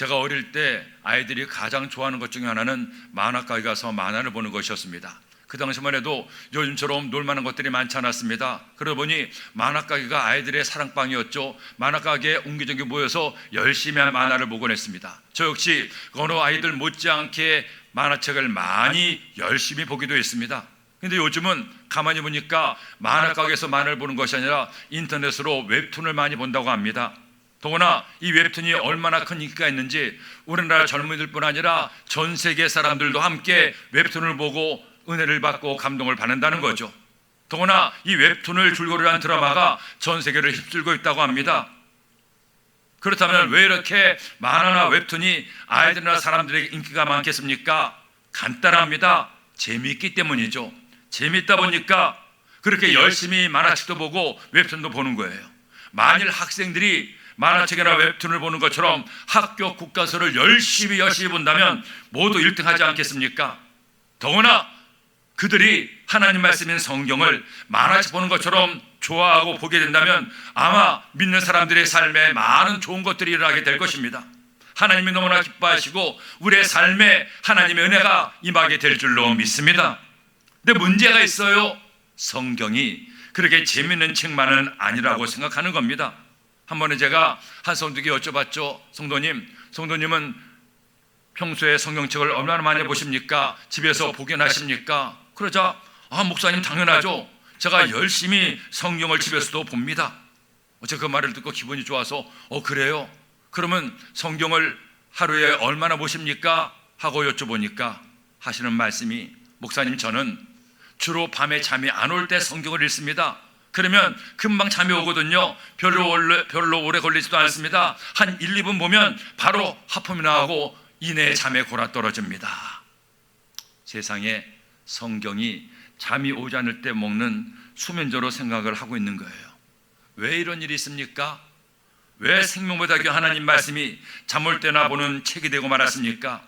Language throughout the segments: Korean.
제가 어릴 때 아이들이 가장 좋아하는 것 중에 하나는 만화가게 가서 만화를 보는 것이었습니다. 그 당시만 해도 요즘처럼 놀만한 것들이 많지 않았습니다. 그러다 보니 만화가게가 아이들의 사랑방이었죠. 만화가게에 옹기종기 모여서 열심히 만화를 보곤 했습니다. 저 역시 어느 아이들 못지않게 만화책을 많이 열심히 보기도 했습니다. 근데 요즘은 가만히 보니까 만화가게에서 만화를 보는 것이 아니라 인터넷으로 웹툰을 많이 본다고 합니다. 더구나 이 웹툰이 얼마나 큰 인기가 있는지 우리나라 젊은이들뿐 아니라 전 세계 사람들도 함께 웹툰을 보고 은혜를 받고 감동을 받는다는 거죠. 더구나 이 웹툰을 줄거리로 한 드라마가 전 세계를 휩쓸고 있다고 합니다. 그렇다면 왜 이렇게 만화나 웹툰이 아이들이나 사람들에게 인기가 많겠습니까? 간단합니다. 재미있기 때문이죠. 재미있다 보니까 그렇게 열심히 만화책도 보고 웹툰도 보는 거예요. 만일 학생들이 만화책이나 웹툰을 보는 것처럼 학교 국가서를 열심히 본다면 모두 1등 하지 않겠습니까? 더구나 그들이 하나님 말씀인 성경을 만화책 보는 것처럼 좋아하고 보게 된다면 아마 믿는 사람들의 삶에 많은 좋은 것들이 일어나게 될 것입니다. 하나님이 너무나 기뻐하시고 우리의 삶에 하나님의 은혜가 임하게 될 줄로 믿습니다. 근데 문제가 있어요. 성경이 그렇게 재미있는 책만은 아니라고 생각하는 겁니다. 한 번에 제가 한 성도에게 여쭤봤죠. 성도님은 평소에 성경책을 얼마나 많이 보십니까? 집에서 보긴 하십니까? 그러자 목사님 당연하죠. 제가 열심히 성경을 집에서도 봅니다. 제가 그 말을 듣고 기분이 좋아서 그래요? 그러면 성경을 하루에 얼마나 보십니까? 하고 여쭤보니까 하시는 말씀이 목사님 저는 주로 밤에 잠이 안 올 때 성경을 읽습니다. 그러면 금방 잠이 오거든요. 별로 오래 걸리지도 않습니다. 한 1, 2분 보면 바로 하품이 나고 이내에 잠에 골아 떨어집니다. 세상에 성경이 잠이 오지 않을 때 먹는 수면제로 생각을 하고 있는 거예요. 왜 이런 일이 있습니까? 왜 생명보다 귀한 하나님 말씀이 잠 올 때나 보는 책이 되고 말았습니까?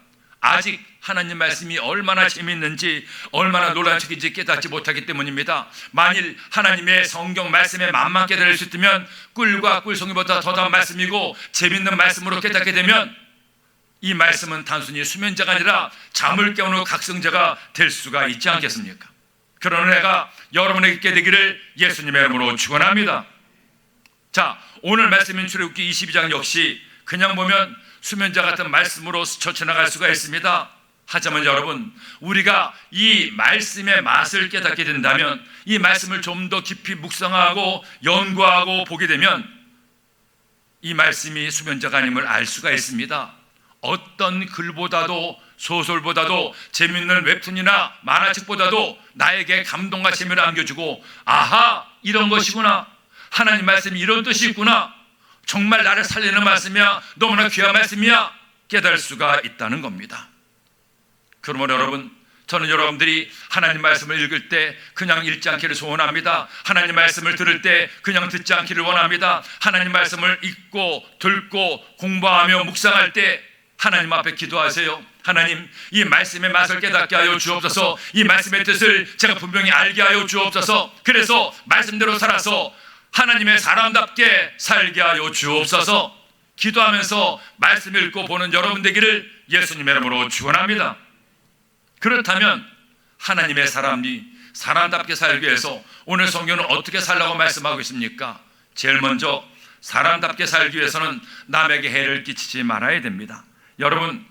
아직 하나님 말씀이 얼마나 재미있는지 얼마나 놀라운 책인지 깨닫지 못하기 때문입니다. 만일 하나님의 성경 말씀에 만만 깨달을 수 있다면 꿀과 꿀송이보다 더다운 말씀이고 재미있는 말씀으로 깨닫게 되면 이 말씀은 단순히 수면제가 아니라 잠을 깨우는 각성제가 될 수가 있지 않겠습니까? 그런 은혜가 여러분에게 있게 되기를 예수님의 이름으로 축원합니다. 자, 오늘 말씀인 출애굽기 22장 역시 그냥 보면 수면제 같은 말씀으로 스쳐 지나갈 수가 있습니다. 하지만 여러분, 우리가 이 말씀의 맛을 깨닫게 된다면, 이 말씀을 좀 더 깊이 묵상하고 연구하고 보게 되면 이 말씀이 수면제가 아님을 알 수가 있습니다. 어떤 글보다도 소설보다도 재밌는 웹툰이나 만화책보다도 나에게 감동과 재미를 안겨주고 아하, 이런 것이구나, 하나님 말씀이 이런 뜻이 있구나, 정말 나를 살리는 말씀이야, 너무나 귀한 말씀이야, 깨달을 수가 있다는 겁니다. 그러므로 여러분, 저는 여러분들이 하나님 말씀을 읽을 때 그냥 읽지 않기를 소원합니다. 하나님 말씀을 들을 때 그냥 듣지 않기를 원합니다. 하나님 말씀을 읽고 듣고 공부하며 묵상할 때 하나님 앞에 기도하세요. 하나님, 이 말씀의 맛을 깨닫게 하여 주옵소서. 이 말씀의 뜻을 제가 분명히 알게 하여 주옵소서. 그래서 말씀대로 살아서 하나님의 사람답게 살게 하여 주옵소서. 기도하면서 말씀 읽고 보는 여러분 되기를 예수님의 이름으로 축원합니다. 그렇다면 하나님의 사람이 사람답게 살기 위해서 오늘 성경은 어떻게 살라고 말씀하고 있습니까? 제일 먼저 사람답게 살기 위해서는 남에게 해를 끼치지 말아야 됩니다. 여러분,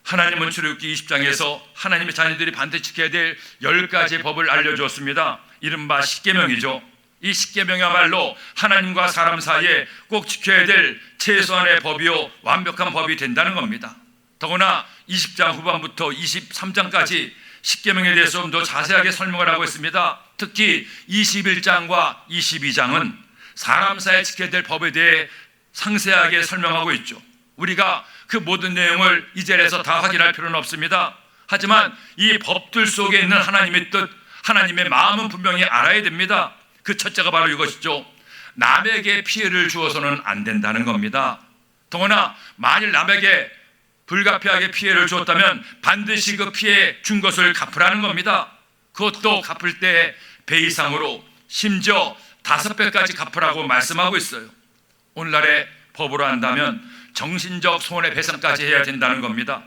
하나님은 출애굽기 20장에서 하나님의 자녀들이 반드시 지켜야 될 10가지 법을 알려주었습니다. 이른바 십계명이죠. 이 십계명이야말로 하나님과 사람 사이에 꼭 지켜야 될 최소한의 법이요 완벽한 법이 된다는 겁니다. 더구나 20장 후반부터 23장까지 십계명에 대해서 좀 더 자세하게 설명을 하고 있습니다. 특히 21장과 22장은 사람 사이에 지켜야 될 법에 대해 상세하게 설명하고 있죠. 우리가 그 모든 내용을 이 자리에서 다 확인할 필요는 없습니다. 하지만 이 법들 속에 있는 하나님의 뜻, 하나님의 마음은 분명히 알아야 됩니다. 그 첫째가 바로 이것이죠. 남에게 피해를 주어서는 안 된다는 겁니다. 더구나 만일 남에게 불가피하게 피해를 주었다면 반드시 그 피해 준 것을 갚으라는 겁니다. 그것도 갚을 때 배 이상으로 심지어 5배까지 갚으라고 말씀하고 있어요. 오늘날의 법으로 한다면 정신적 손해배상까지 해야 된다는 겁니다.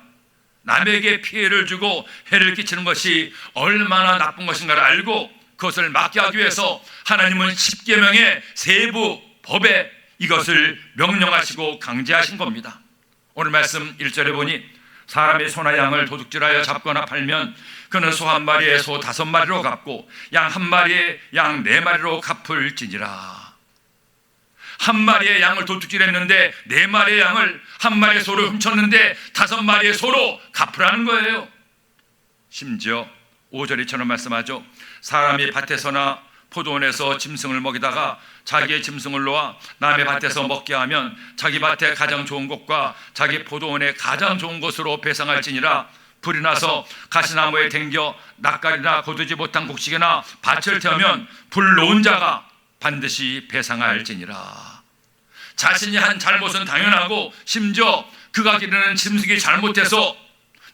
남에게 피해를 주고 해를 끼치는 것이 얼마나 나쁜 것인가를 알고 그것을 막게 하기 위해서 하나님은 십계명의 세부 법에 이것을 명령하시고 강제하신 겁니다. 오늘 말씀 1절에 보니 사람이 소나 양을 도둑질하여 잡거나 팔면 그는 소 한 마리에 소 5마리로 갚고 양 한 마리에 양 4마리로 갚을지니라. 한 마리의 양을 도둑질했는데 4마리의 양을, 한 마리의 소를 훔쳤는데 5마리의 소로 갚으라는 거예요. 심지어 5절 이처럼 말씀하죠. 사람이 밭에서나 포도원에서 짐승을 먹이다가 자기의 짐승을 놓아 남의 밭에서 먹게 하면 자기 밭에 가장 좋은 곳과 자기 포도원에 가장 좋은 곳으로 배상할지니라. 불이 나서 가시나무에 댕겨 낯가리나 거두지 못한 곡식이나 밭을 태우면 불 놓은 자가 반드시 배상할지니라. 자신이 한 잘못은 당연하고 심지어 그가 기르는 짐승이 잘못해서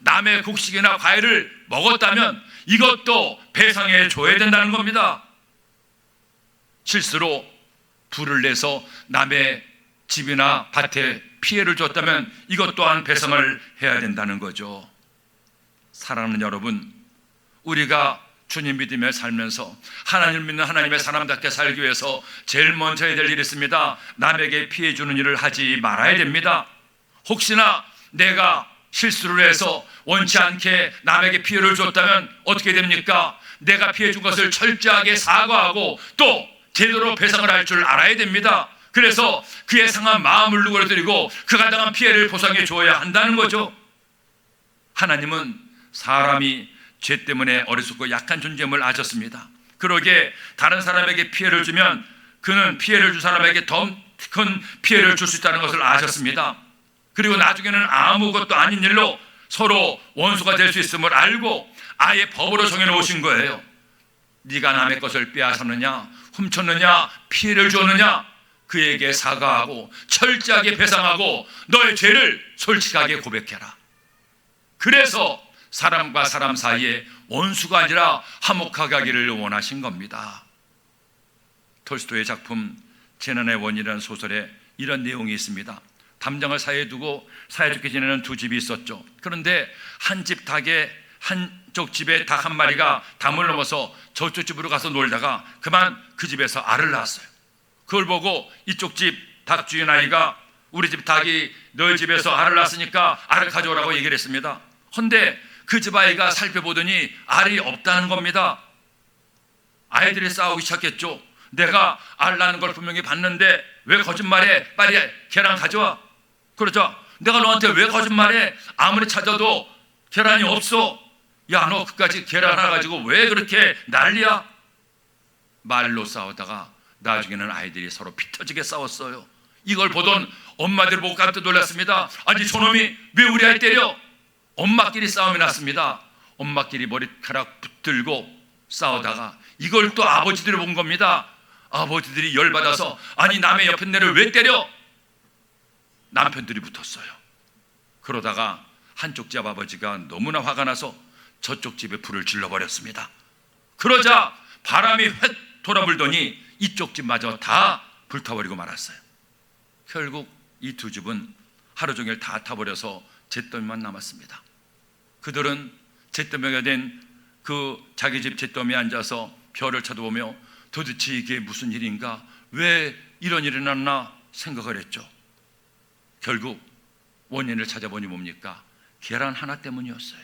남의 곡식이나 과일을 먹었다면 이것도 배상해 줘야 된다는 겁니다. 실수로 불을 내서 남의 집이나 밭에 피해를 줬다면 이것 또한 배상을 해야 된다는 거죠. 사랑하는 여러분, 우리가 주님 믿으며 살면서 하나님을 믿는 하나님의 사람답게 살기 위해서 제일 먼저 해야 될 일이 있습니다. 남에게 피해 주는 일을 하지 말아야 됩니다. 혹시나 내가 실수를 해서 원치 않게 남에게 피해를 줬다면 어떻게 됩니까? 내가 피해 준 것을 철저하게 사과하고 또 제대로 배상을 할 줄 알아야 됩니다. 그래서 그의 상한 마음을 누그러뜨리고 그가 당한 피해를 보상해 줘야 한다는 거죠. 하나님은 사람이 죄 때문에 어리석고 약한 존재임을 아셨습니다. 그러기에 다른 사람에게 피해를 주면 그는 피해를 준 사람에게 더 큰 피해를 줄 수 있다는 것을 아셨습니다. 그리고 나중에는 아무것도 아닌 일로 서로 원수가 될 수 있음을 알고 아예 법으로 정해놓으신 거예요. 네가 남의 것을 빼앗았느냐, 훔쳤느냐, 피해를 줬느냐, 그에게 사과하고 철저하게 배상하고 너의 죄를 솔직하게 고백해라. 그래서 사람과 사람 사이에 원수가 아니라 화목하게 하기를 원하신 겁니다. 톨스토이의 작품 재난의 원인이라는 소설에 이런 내용이 있습니다. 담장을 사이에 두고 사이좋게 지내는 두 집이 있었죠. 그런데 한 집 닭에 한쪽 집에 닭 한 마리가 담을 넘어서 저쪽 집으로 가서 놀다가 그만 그 집에서 알을 낳았어요. 그걸 보고 이쪽 집 닭 주인 아이가 우리 집 닭이 너희 집에서 알을 낳았으니까 알을 가져오라고 얘기를 했습니다. 그런데 그 집 아이가 살펴보더니 알이 없다는 겁니다. 아이들이 싸우기 시작했죠. 내가 알 낳는 걸 분명히 봤는데 왜 거짓말해? 빨리 계란 가져와. 그러자 내가 너한테 왜 거짓말해? 아무리 찾아도 계란이 없어. 야, 너 그까지 계란 하나 가지고 왜 그렇게 난리야? 말로 싸우다가 나중에는 아이들이 서로 피 터지게 싸웠어요. 이걸 보던 엄마들 보고 깜짝 놀랐습니다. 아니 저놈이 왜 우리 아이 때려? 엄마끼리 싸움이 났습니다. 엄마끼리 머리카락 붙들고 싸우다가 이걸 또 아버지들이 본 겁니다. 아버지들이 열받아서 아니 남의 옆에 내를 왜 때려? 남편들이 붙었어요. 그러다가 한쪽 집 아버지가 너무나 화가 나서 저쪽 집에 불을 질러버렸습니다. 그러자 바람이 휙 돌아불더니 이쪽 집마저 다 불타버리고 말았어요. 결국 이 두 집은 하루 종일 다 타버려서 잿더미만 남았습니다. 그들은 잿더미가 된 그 자기 집 잿더미에 앉아서 별을 쳐다보며 도대체 이게 무슨 일인가? 왜 이런 일이 났나 생각을 했죠. 결국 원인을 찾아보니 뭡니까? 계란 하나 때문이었어요.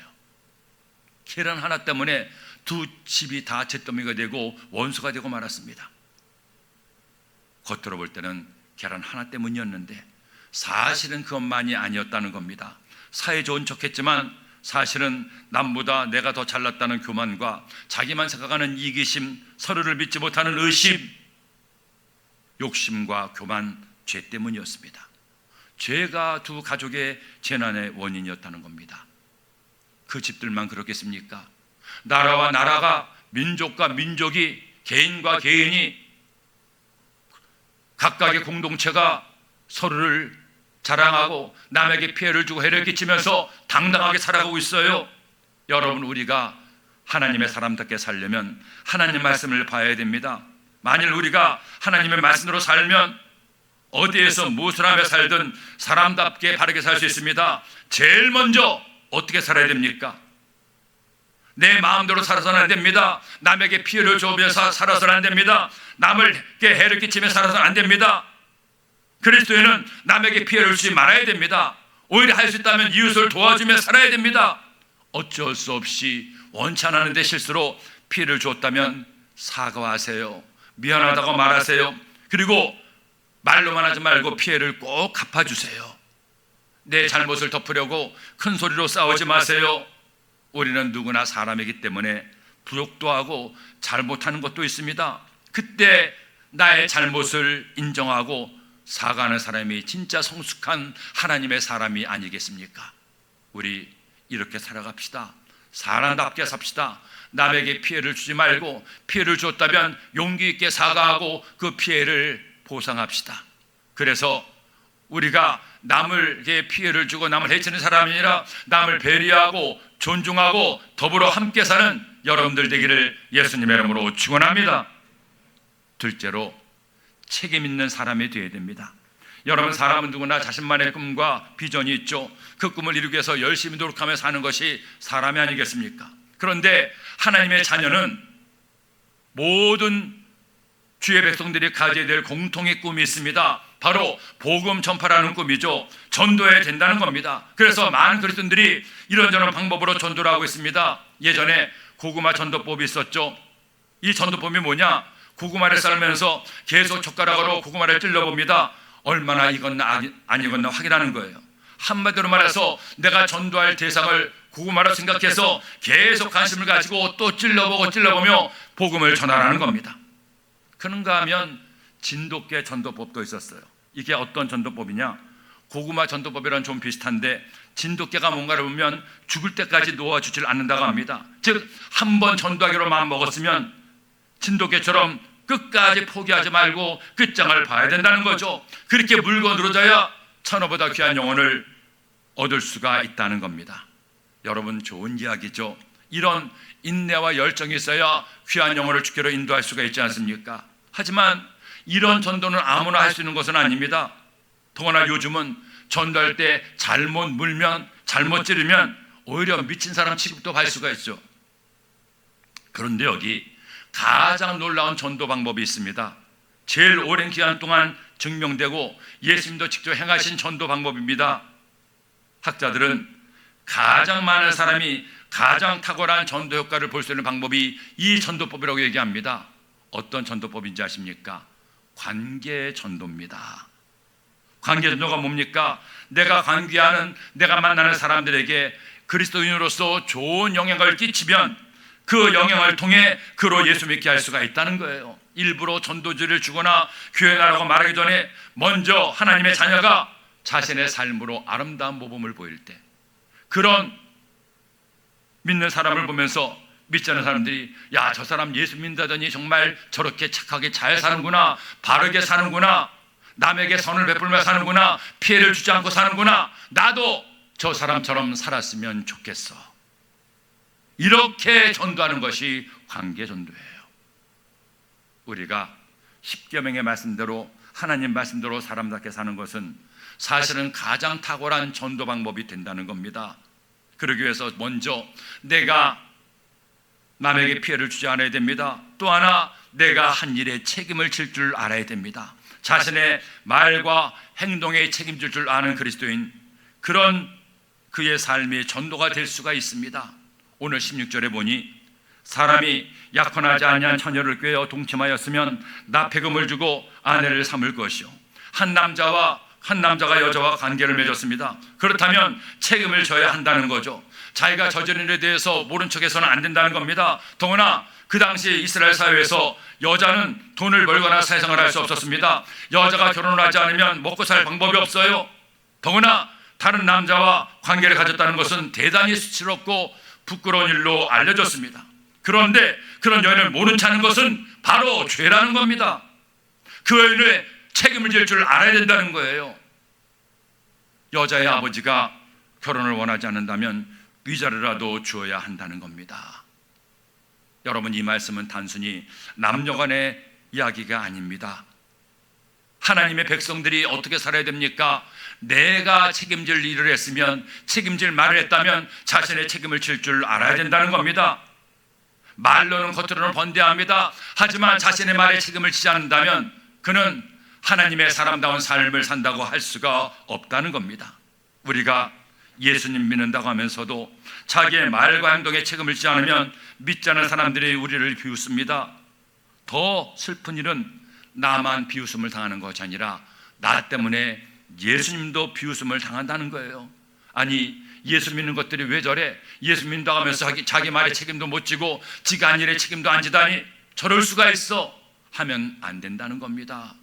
계란 하나 때문에 두 집이 다 잿더미가 되고 원수가 되고 말았습니다. 겉으로 볼 때는 계란 하나 때문이었는데 사실은 그것만이 아니었다는 겁니다. 사이 좋은 척했지만 사실은 남보다 내가 더 잘났다는 교만과 자기만 생각하는 이기심, 서로를 믿지 못하는 의심, 욕심과 교만, 죄 때문이었습니다. 죄가 두 가족의 재난의 원인이었다는 겁니다. 그 집들만 그렇겠습니까? 나라와 나라가, 민족과 민족이, 개인과 개인이, 각각의 공동체가 서로를 자랑하고 남에게 피해를 주고 해를 끼치면서 당당하게 살아가고 있어요. 여러분, 우리가 하나님의 사람답게 살려면 하나님 말씀을 봐야 됩니다. 만일 우리가 하나님의 말씀으로 살면 어디에서 무엇을 하며 살든 사람답게 바르게 살 수 있습니다. 제일 먼저 어떻게 살아야 됩니까? 내 마음대로 살아서는 안 됩니다. 남에게 피해를 주면서 살아서는 안 됩니다. 남에게 해를 끼치며 살아서는 안 됩니다. 그리스도인은 남에게 피해를 주지 말아야 됩니다. 오히려 할 수 있다면 이웃을 도와주며 살아야 됩니다. 어쩔 수 없이 원치 않았는데 실수로 피해를 줬다면 사과하세요. 미안하다고 말하세요. 그리고 말로만 하지 말고 피해를 꼭 갚아주세요. 내 잘못을 덮으려고 큰 소리로 싸우지 마세요. 우리는 누구나 사람이기 때문에 부족도 하고 잘못하는 것도 있습니다. 그때 나의 잘못을 인정하고 사과하는 사람이 진짜 성숙한 하나님의 사람이 아니겠습니까? 우리 이렇게 살아갑시다. 사람답게 삽시다. 남에게 피해를 주지 말고 피해를 줬다면 용기 있게 사과하고 그 피해를 보상합시다. 그래서 우리가 남에게 피해를 주고 남을 해치는 사람이 아니라 남을 배려하고 존중하고 더불어 함께 사는 여러분들 되기를 예수님의 이름으로 축원합니다. 둘째로 책임 있는 사람이 되어야 됩니다. 여러분, 사람은 누구나 자신만의 꿈과 비전이 있죠. 그 꿈을 이루기 위해서 열심히 노력하며 사는 것이 사람이 아니겠습니까? 그런데 하나님의 자녀는 모든 주의 백성들이 가져야 될 공통의 꿈이 있습니다. 바로 복음 전파라는 꿈이죠. 전도해야 된다는 겁니다. 그래서 많은 그리스도인들이 이런저런 방법으로 전도를 하고 있습니다. 예전에 고구마 전도법이 있었죠. 이 전도법이 뭐냐? 고구마를 썰면서 계속 젓가락으로 고구마를 찔러봅니다. 얼마나 익었나 안 익었나 확인하는 거예요. 한마디로 말해서 내가 전도할 대상을 고구마로 생각해서 계속 관심을 가지고 또 찔러보며 복음을 전하라는 겁니다. 그런가 하면 진돗개 전도법도 있었어요. 이게 어떤 전도법이냐? 고구마 전도법이랑 좀 비슷한데 진돗개가 뭔가를 보면 죽을 때까지 놓아주질 않는다고 합니다. 즉, 한 번 전도하기로 마음 먹었으면 진돗개처럼 끝까지 포기하지 말고 끝장을 봐야 된다는 거죠. 그렇게 물고 늘어져야 천어보다 귀한 영혼을 얻을 수가 있다는 겁니다. 여러분, 좋은 이야기죠. 이런 인내와 열정이 있어야 귀한 영혼을 주께로 인도할 수가 있지 않습니까? 하지만 이런 전도는 아무나 할 수 있는 것은 아닙니다. 더구나 요즘은 전도할 때 잘못 물면, 잘못 찌르면 오히려 미친 사람 취급도 받을 수가 있죠. 그런데 여기 가장 놀라운 전도 방법이 있습니다. 제일 오랜 기간 동안 증명되고 예수님도 직접 행하신 전도 방법입니다. 학자들은 가장 많은 사람이 가장 탁월한 전도 효과를 볼 수 있는 방법이 이 전도법이라고 얘기합니다. 어떤 전도법인지 아십니까? 관계 전도입니다. 관계 전도가 뭡니까? 내가 관계하는, 내가 만나는 사람들에게 그리스도인으로서 좋은 영향을 끼치면 그 영향을 통해 그로 예수 믿게 할 수가 있다는 거예요. 일부러 전도지를 주거나 교회 나라고 말하기 전에 먼저 하나님의 자녀가 자신의 삶으로 아름다운 모범을 보일 때, 그런 믿는 사람을 보면서 믿지 않는 사람들이 야, 저 사람 예수 믿다더니 정말 저렇게 착하게 잘 사는구나, 바르게 사는구나, 남에게 선을 베풀며 사는구나, 피해를 주지 않고 사는구나, 나도 저 사람처럼 살았으면 좋겠어. 이렇게 전도하는 것이 관계 전도예요. 우리가 십계명의 말씀대로, 하나님 말씀대로 사람답게 사는 것은 사실은 가장 탁월한 전도 방법이 된다는 겁니다. 그러기 위해서 먼저 내가 남에게 피해를 주지 않아야 됩니다. 또 하나, 내가 한 일에 책임을 질 줄 알아야 됩니다. 자신의 말과 행동에 책임질 줄 아는 그리스도인, 그런 그의 삶이 전도가 될 수가 있습니다. 오늘 16절에 보니 사람이 약혼하지 아니한 처녀를 꾀어 동침하였으면 납폐금을 주고 아내를 삼을 것이요, 한 남자가 여자와 관계를 맺었습니다. 그렇다면 책임을 져야 한다는 거죠. 자기가 저지른 일에 대해서 모른 척해서는 안 된다는 겁니다. 더구나 그 당시 이스라엘 사회에서 여자는 돈을 벌거나 세상을 할 수 없었습니다. 여자가 결혼을 하지 않으면 먹고 살 방법이 없어요. 더구나 다른 남자와 관계를 가졌다는 것은 대단히 수치스럽고 부끄러운 일로 알려졌습니다. 그런데 그런 여인을 모른 척 하는 것은 바로 죄라는 겁니다. 그 여인의 책임을 질 줄 알아야 된다는 거예요. 여자의 아버지가 결혼을 원하지 않는다면 위자료라도 주어야 한다는 겁니다. 여러분, 이 말씀은 단순히 남녀 간의 이야기가 아닙니다. 하나님의 백성들이 어떻게 살아야 됩니까? 내가 책임질 일을 했으면, 책임질 말을 했다면 자신의 책임을 질 줄 알아야 된다는 겁니다. 말로는 겉으로는 번대합니다. 하지만 자신의 말에 책임을 지지 않는다면 그는 하나님의 사람다운 삶을 산다고 할 수가 없다는 겁니다. 우리가 예수님 믿는다고 하면서도 자기의 말과 행동에 책임을 지지 않으면 믿지 않는 사람들이 우리를 비웃습니다. 더 슬픈 일은 나만 비웃음을 당하는 것이 아니라 나 때문에 예수님도 비웃음을 당한다는 거예요. 아니, 예수 믿는 것들이 왜 저래? 예수 믿는다고 하면서 자기 말에 책임도 못 지고 지가 한 일에 책임도 안 지다니 저럴 수가 있어 하면 안 된다는 겁니다.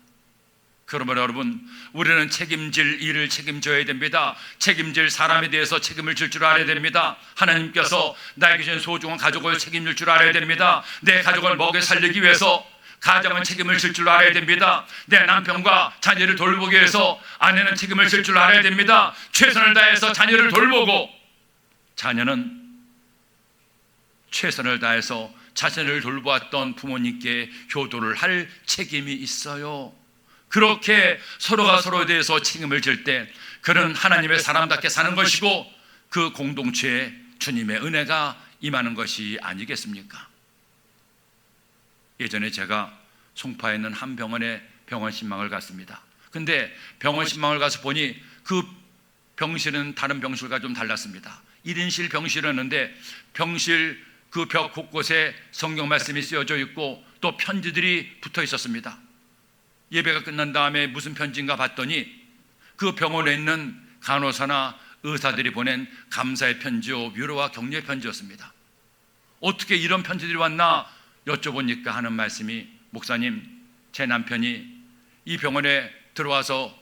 그러므로 여러분, 우리는 책임질 일을 책임져야 됩니다. 책임질 사람에 대해서 책임을 질 줄 알아야 됩니다. 하나님께서 나에게 주신 소중한 가족을 책임질 줄 알아야 됩니다. 내 가족을 먹여 살리기 위해서 가정은 책임을 질 줄 알아야 됩니다. 내 남편과 자녀를 돌보기 위해서 아내는 책임을 질 줄 알아야 됩니다. 최선을 다해서 자녀를 돌보고 자녀는 최선을 다해서 자신을 돌보았던 부모님께 효도를 할 책임이 있어요. 그렇게 서로가 서로에 대해서 책임을 질 때 그는 하나님의 사람답게 사는 것이고 그 공동체에 주님의 은혜가 임하는 것이 아니겠습니까? 예전에 제가 송파에 있는 한 병원에 병원 신망을 갔습니다. 근데 병원 신망을 가서 보니 그 병실은 다른 병실과 좀 달랐습니다. 1인실 병실이었는데 병실 그 벽 곳곳에 성경 말씀이 쓰여져 있고 또 편지들이 붙어 있었습니다. 예배가 끝난 다음에 무슨 편지인가 봤더니 그 병원에 있는 간호사나 의사들이 보낸 감사의 편지요, 위로와 격려의 편지였습니다. 어떻게 이런 편지들이 왔나 여쭤보니까 하는 말씀이, 목사님, 제 남편이 이 병원에 들어와서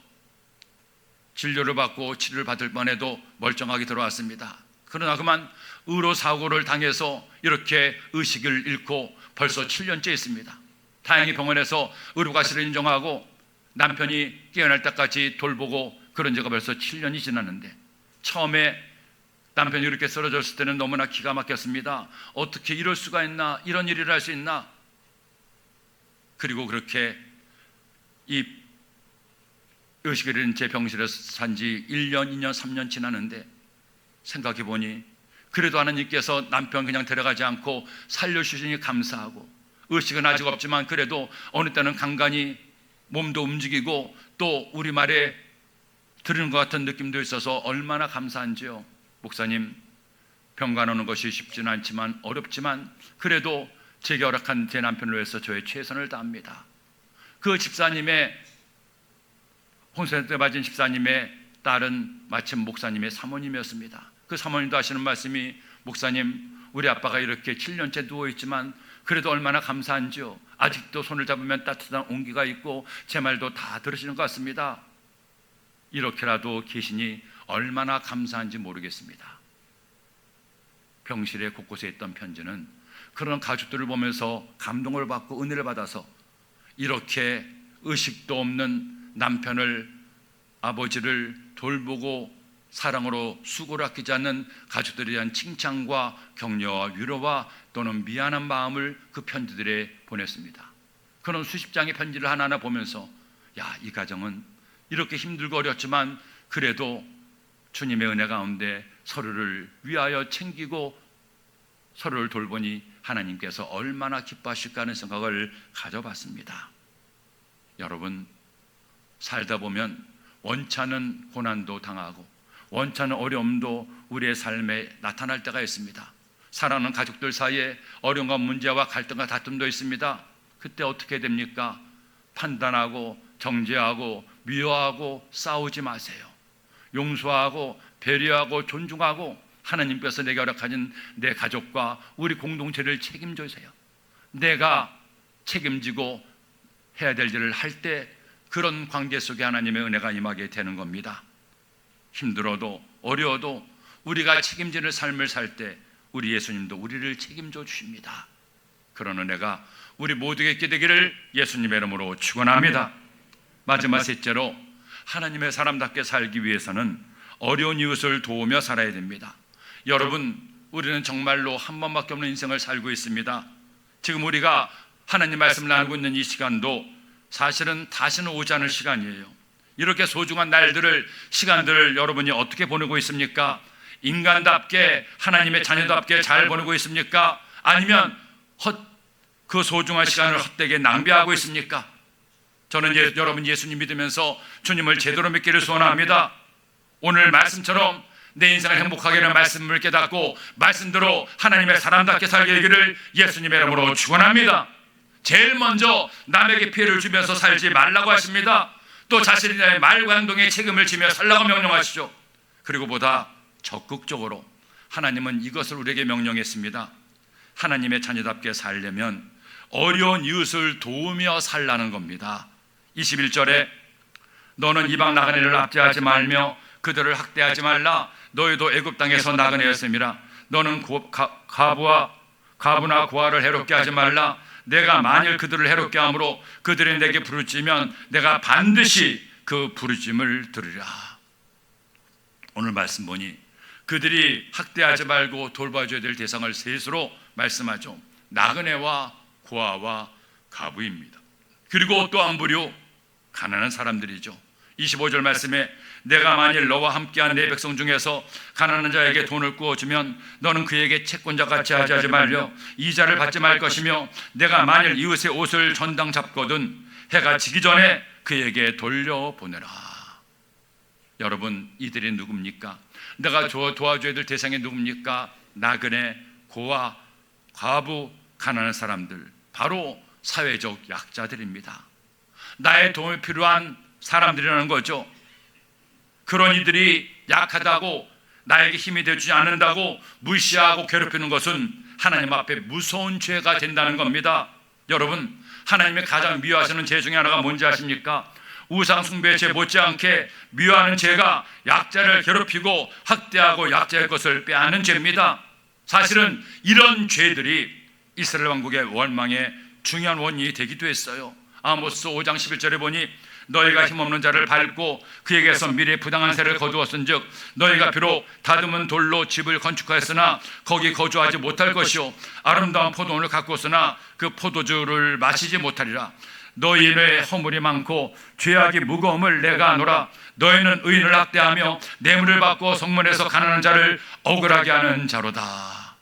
진료를 받고 치료를 받을 뻔해도 멀쩡하게 들어왔습니다. 그러나 그만 의료사고를 당해서 이렇게 의식을 잃고 벌써 7년째 있습니다. 다행히 병원에서 의료과실을 인정하고 남편이 깨어날 때까지 돌보고 그런 지가 벌써 7년이 지났는데 처음에 남편이 이렇게 쓰러졌을 때는 너무나 기가 막혔습니다. 어떻게 이럴 수가 있나, 이런 일을 할 수 있나. 그리고 그렇게 이 의식을 잃은 제 병실에서 산 지 1년, 2년, 3년 지났는데 생각해 보니 그래도 하나님께서 남편 그냥 데려가지 않고 살려주시니 감사하고, 의식은 아직 없지만 그래도 어느 때는 간간히 몸도 움직이고 또 우리 말에 들은 것 같은 느낌도 있어서 얼마나 감사한지요. 목사님, 병간 오는 것이 쉽지는 않지만 어렵지만 그래도 제게 허락한 제 남편을 위해서 저의 최선을 다합니다. 그 집사님의 홍수에 맞은 집사님의 딸은 마침 목사님의 사모님이었습니다. 그 사모님도 하시는 말씀이, 목사님, 우리 아빠가 이렇게 7년째 누워있지만 그래도 얼마나 감사한지요. 아직도 손을 잡으면 따뜻한 온기가 있고 제 말도 다 들으시는 것 같습니다. 이렇게라도 계시니 얼마나 감사한지 모르겠습니다. 병실의 곳곳에 있던 편지는 그런 가족들을 보면서 감동을 받고 은혜를 받아서 이렇게 의식도 없는 남편을, 아버지를 돌보고 사랑으로 수고를 아끼지 않는 가족들에 대한 칭찬과 격려와 위로와 또는 미안한 마음을 그 편지들에 보냈습니다. 그런 수십 장의 편지를 하나하나 보면서 이 가정은 이렇게 힘들고 어렵지만 그래도 주님의 은혜 가운데 서로를 위하여 챙기고 서로를 돌보니 하나님께서 얼마나 기뻐하실까 하는 생각을 가져봤습니다. 여러분, 살다 보면 원찮은 고난도 당하고 원찮은 어려움도 우리의 삶에 나타날 때가 있습니다. 사랑하는 가족들 사이에 어려움과 문제와 갈등과 다툼도 있습니다. 그때 어떻게 됩니까? 판단하고 정죄하고 미워하고 싸우지 마세요. 용서하고 배려하고 존중하고 하나님께서 내게 허락하신 내 가족과 우리 공동체를 책임져주세요. 내가 책임지고 해야 될 일을 할 때 그런 관계 속에 하나님의 은혜가 임하게 되는 겁니다. 힘들어도 어려워도 우리가 책임지는 삶을 살 때 우리 예수님도 우리를 책임져 주십니다. 그런 은혜가 우리 모두에게 있게 되기를 예수님의 이름으로 축원합니다. 마지막 셋째로, 하나님의 사람답게 살기 위해서는 어려운 이웃을 도우며 살아야 됩니다. 여러분, 우리는 정말로 한 번밖에 없는 인생을 살고 있습니다. 지금 우리가 하나님 말씀을 나누고 있는 이 시간도 사실은 다시는 오지 않을 시간이에요. 이렇게 소중한 날들을, 시간들을 여러분이 어떻게 보내고 있습니까? 인간답게, 하나님의 자녀답게 잘 보내고 있습니까? 아니면 그 소중한 시간을 헛되게 낭비하고 있습니까? 저는 여러분 예수님 믿으면서 주님을 제대로 믿기를 소원합니다. 오늘 말씀처럼 내 인생을 행복하게 하는 말씀을 깨닫고 말씀대로 하나님의 사람답게 살게 되기를 예수님의 이름으로 축원합니다. 제일 먼저 남에게 피해를 주면서 살지 말라고 하십니다. 또 자신의 말과 행동에 책임을 지며 살라고 명령하시죠. 그리고 보다 적극적으로 하나님은 이것을 우리에게 명령했습니다. 하나님의 자녀답게 살려면 어려운 이웃을 도우며 살라는 겁니다. 21절에 너는 이방 나그네를 압제하지 말며 그들을 학대하지 말라. 너희도 애굽 땅에서 나그네였음이라. 너는 가부나 고아를 해롭게 하지 말라. 내가 만일 그들을 해롭게 함으로 그들이 내게 부르짖으면 내가 반드시 그 부르짖음을 들으리라. 오늘 말씀 보니 그들이 학대하지 말고 돌봐줘야 될 대상을 셋으로 말씀하죠. 나그네와 고아와 가부입니다. 그리고 또 한 부류 가난한 사람들이죠. 25절 말씀에 내가 만일 너와 함께한 내 백성 중에서 가난한 자에게 돈을 구워주면 너는 그에게 채권자같이 하지 말며 이자를 받지 말 것이며 내가 만일 이웃의 옷을 전당 잡거든 해가 지기 전에 그에게 돌려보내라. 여러분, 이들이 누굽니까? 내가 도와줘야 될 대상이 누굽니까? 나그네, 고아, 과부, 가난한 사람들, 바로 사회적 약자들입니다. 나의 도움이 필요한 사람들이라는 거죠. 그런 이들이 약하다고 나에게 힘이 되지 않는다고 무시하고 괴롭히는 것은 하나님 앞에 무서운 죄가 된다는 겁니다. 여러분, 하나님이 가장 미워하시는 죄 중에 하나가 뭔지 아십니까? 우상 숭배의 죄 못지않게 미워하는 죄가 약자를 괴롭히고 학대하고 약자의 것을 빼앗는 죄입니다. 사실은 이런 죄들이 이스라엘 왕국의 원망의 중요한 원인이 되기도 했어요. 아모스 5장 11절에 보니 너희가 힘없는 자를 밟고 그에게서 미래의 부당한 세를 거두었은즉 너희가 비록 다듬은 돌로 집을 건축하였으나 거기 거주하지 못할 것이요 아름다운 포도원을 가꾸었으나 그 포도주를 마시지 못하리라. 너희의 허물이 많고 죄악이 무거움을 내가 아노라. 너희는 의인을 학대하며 뇌물을 받고 성문에서 가난한 자를 억울하게 하는 자로다.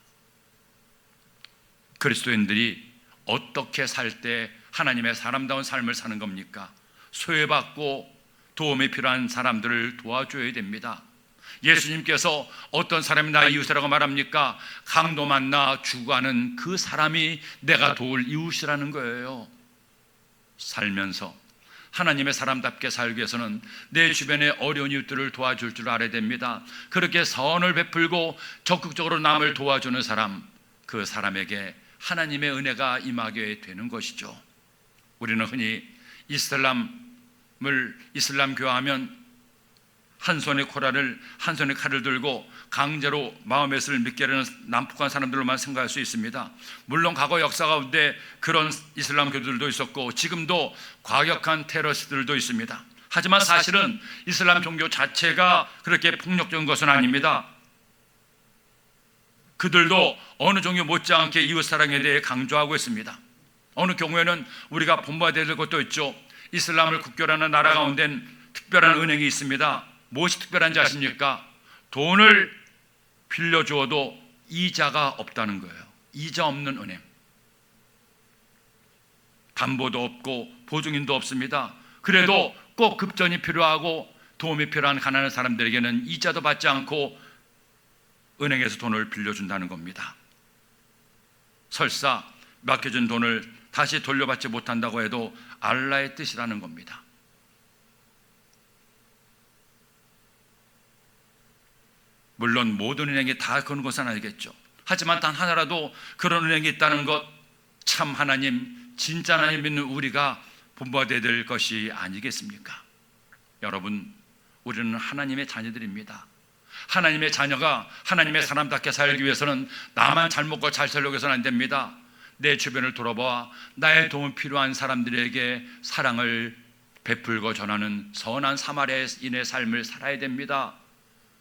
그리스도인들이 어떻게 살 때 하나님의 사람다운 삶을 사는 겁니까? 소외받고 도움이 필요한 사람들을 도와줘야 됩니다. 예수님께서 어떤 사람이 나의 이웃이라고 말합니까? 강도 만나 죽어가는 그 사람이 내가 도울 이웃이라는 거예요. 살면서 하나님의 사람답게 살기 위해서는 내 주변의 어려운 이웃들을 도와줄 줄 알아야 됩니다. 그렇게 선을 베풀고 적극적으로 남을 도와주는 사람, 그 사람에게 하나님의 은혜가 임하게 되는 것이죠. 우리는 흔히 이슬람교하면 한 손에 코랄을 한 손에 칼을 들고 강제로 마호멧을 믿게 하는 난폭한 사람들로만 생각할 수 있습니다. 물론 과거 역사 가운데 그런 이슬람교들도 있었고 지금도 과격한 테러리스트들도 있습니다. 하지만 사실은 이슬람 종교 자체가 그렇게 폭력적인 것은 아닙니다. 그들도 어느 종교 못지않게 이웃사랑에 대해 강조하고 있습니다. 어느 경우에는 우리가 본받아야 될 것도 있죠. 이슬람을 국교라는 나라 가운데는 특별한 은행이 있습니다. 무엇이 특별한지 아십니까? 돈을 빌려주어도 이자가 없다는 거예요. 이자 없는 은행. 담보도 없고 보증인도 없습니다. 그래도 꼭 급전이 필요하고 도움이 필요한 가난한 사람들에게는 이자도 받지 않고 은행에서 돈을 빌려준다는 겁니다. 설사 맡겨준 돈을 다시 돌려받지 못한다고 해도 알라의 뜻이라는 겁니다. 물론 모든 은행이 다 그런 것은 아니겠죠. 하지만 단 하나라도 그런 은행이 있다는 것, 참 하나님, 진짜 하나님 믿는 우리가 본받아야 될 것이 아니겠습니까? 여러분, 우리는 하나님의 자녀들입니다. 하나님의 자녀가 하나님의 사람답게 살기 위해서는 나만 잘 먹고 잘 살려고 해서는 안 됩니다. 내 주변을 돌아봐 나의 도움 필요한 사람들에게 사랑을 베풀고 전하는 선한 사마리아인의 삶을 살아야 됩니다.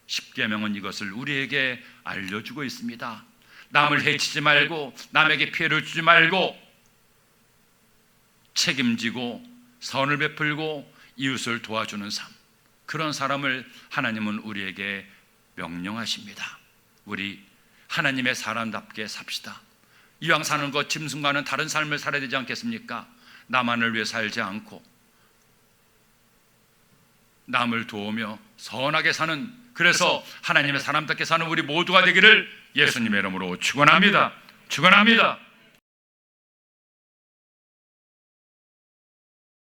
십계명은 이것을 우리에게 알려주고 있습니다. 남을 해치지 말고 남에게 피해를 주지 말고 책임지고 선을 베풀고 이웃을 도와주는 삶, 그런 사람을 하나님은 우리에게 명령하십니다. 우리 하나님의 사람답게 삽시다. 이왕 사는 것 짐승과는 다른 삶을 살아야 되지 않겠습니까? 나만을 위해 살지 않고 남을 도우며 선하게 사는, 그래서 하나님의 사람답게 사는 우리 모두가 되기를 예수님의 이름으로 축원합니다. 축원합니다.